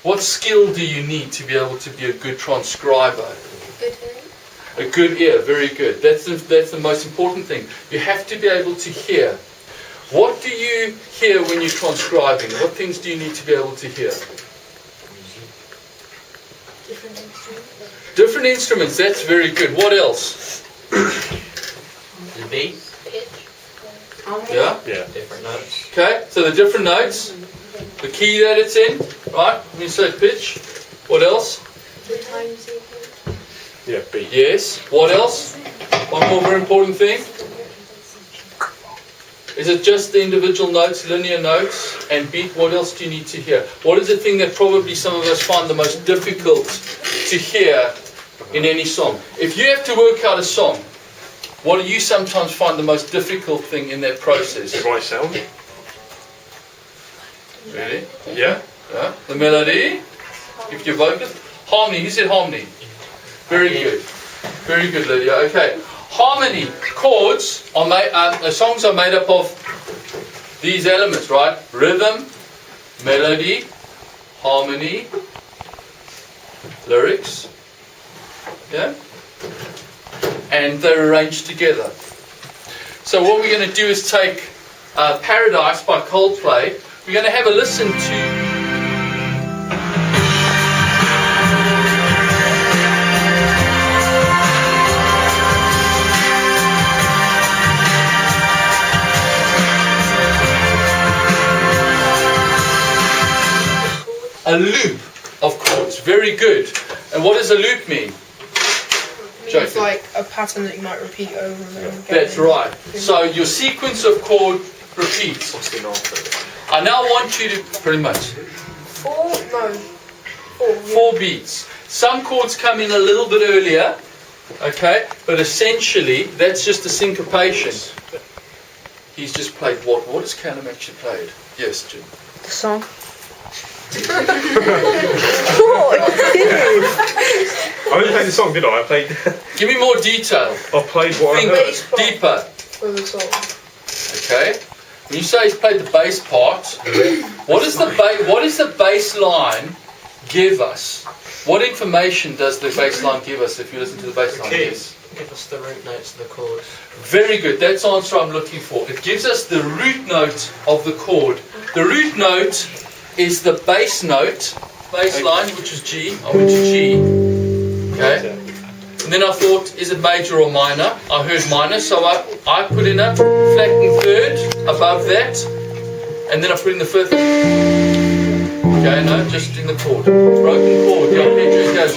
What skill do you need to be able to be a good transcriber? Good ear. A good ear, very good. That's the most important thing. You have to be able to hear. What do you hear when you're transcribing? What things do you need to be able to hear? Different instruments. Different instruments, that's very good. What else? The beat. Pitch. Yeah? Yeah. Different notes. Okay, so the different notes, the key that it's in, right? When you say pitch, what else? The time sequence. Yeah, beat. Yes. What else? One more very important thing. Is it just the individual notes, linear notes, and beat? What else do you need to hear? What is the thing that probably some of us find the most difficult to hear in any song? If you have to work out a song, what do you sometimes find the most difficult thing in that process? The right sound. Really? Yeah. Yeah. The melody? If you're vocalist? Harmony. Who said harmony? Very good. Very good, Lydia. Okay. Harmony. Chords are songs are made up of these elements, right? Rhythm, melody, harmony, lyrics. Yeah? And they're arranged together. So what we're going to do is take Paradise by Coldplay. We're going to have a listen to a loop of chords. Very good. And what does a loop mean? It's like a pattern that you might repeat over and over again. That's right. So your sequence of chord repeats. What's the answer? I now want you to, pretty much, 4 beats. Some chords come in a little bit earlier, okay, but essentially that's just a syncopation. He's just played what? What has Callum actually played? Yes, Jim. The song. I only played the song, did I? I played. Give me more detail. I played what I Think heard. deeper. For the song. Okay. When you say he's played the bass part, what is the bass line give us? What information does the bass line give us if you listen to the bass line? Yes. Give us the root notes of the chords. Very good. That's the answer I'm looking for. It gives us the root note of the chord. The root note is the bass note, bass line, which is G. I went to G. Okay. And then I thought, is it major or minor? I heard minor, so I put in a flattened third above that, and then I put in the fifth. Okay, no, just in the chord. Broken chord. Yeah, Pedro goes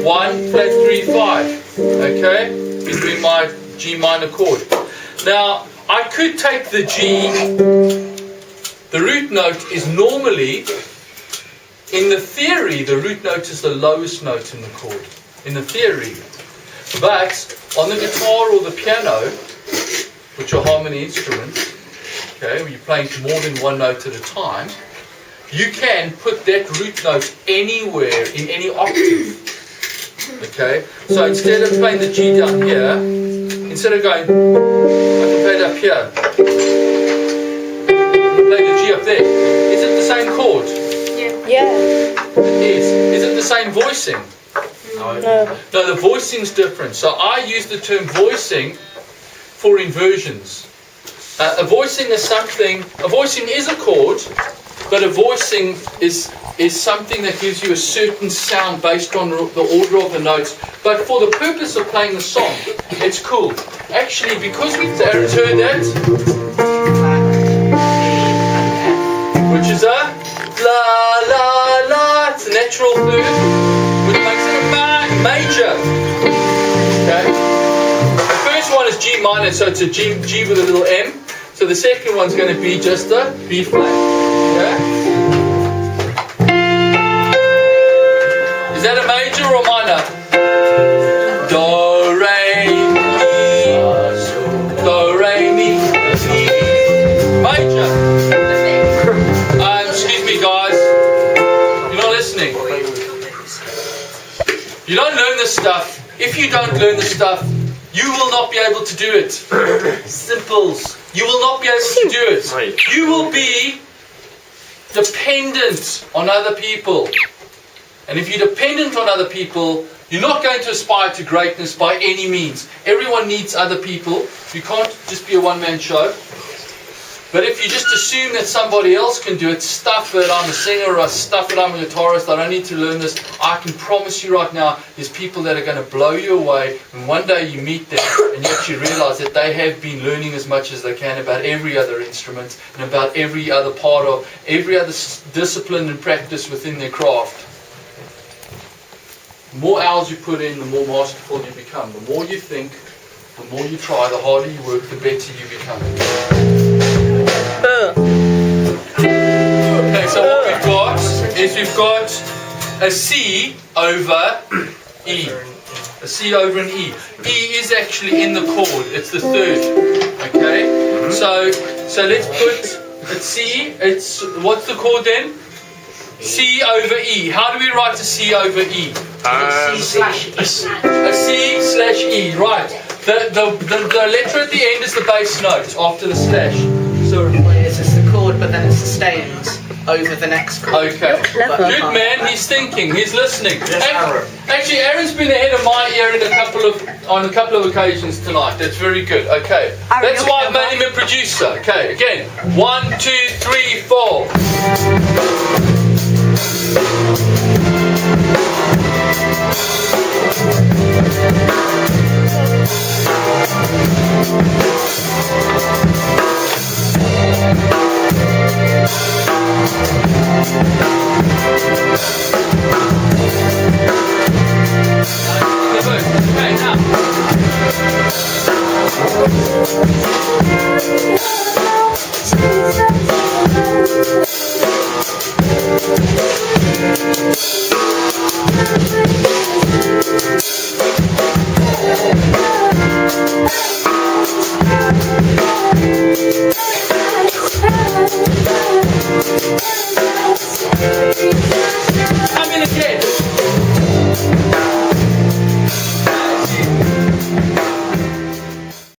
1, flat 3, 5. Okay, between my G minor chord. Now I could take the G. The root note is normally, in the theory, the root note is the lowest note in the chord. In the theory. But on the guitar or the piano, which are harmony instruments, okay, where you're playing more than one note at a time, you can put that root note anywhere in any octave. Okay? So instead of playing the G down here, instead of going, I can play it up here. Play the G up there. Is it the same chord? Yeah. It is. Is it the same voicing? No. No, the voicing's different. So I use the term voicing for inversions. A voicing is something. A voicing is a chord, but a voicing is something that gives you a certain sound based on the order of the notes. But for the purpose of playing the song, it's cool. Actually, because we've heard that, which is a la la la. It's a natural third, which makes it a major. Okay. The first one is G minor, so it's a G with a little M. So the second one's going to be just a B flat. Okay. Is that a major or minor? Do re mi, do re mi, major. Excuse me, guys. You're not listening. You don't learn this stuff. If you don't learn this stuff, you will not be able to do it. Simples. You will not be able to do it. You will be dependent on other people. And if you're dependent on other people, you're not going to aspire to greatness by any means. Everyone needs other people. You can't just be a one-man show. But if you just assume that somebody else can do it, stuff it, I'm a singer, or stuff it, I'm a guitarist, I don't need to learn this, I can promise you right now, there's people that are going to blow you away, and one day you meet them, and you actually realize that they have been learning as much as they can about every other instrument, and about every other part of, every other discipline and practice within their craft. The more hours you put in, the more masterful you become. The more you think, the more you try, the harder you work, the better you become. Okay, so what we've got is we've got a C over E. A C over an E. E is actually in the chord. It's the third. Okay? So let's put a C. It's what's the chord then? C over E. How do we write a C over E? C slash E. A C slash E, right. The letter at the end is the bass note after the slash. So It's the chord, but then it sustains over the next chord. okay. Good man, he's thinking, he's listening. Actually, Aaron's been ahead of my ear on a couple of occasions tonight. That's very good. Okay. That's why I made him a producer. Okay, again. 1, 2, 3, 4. Okay, now.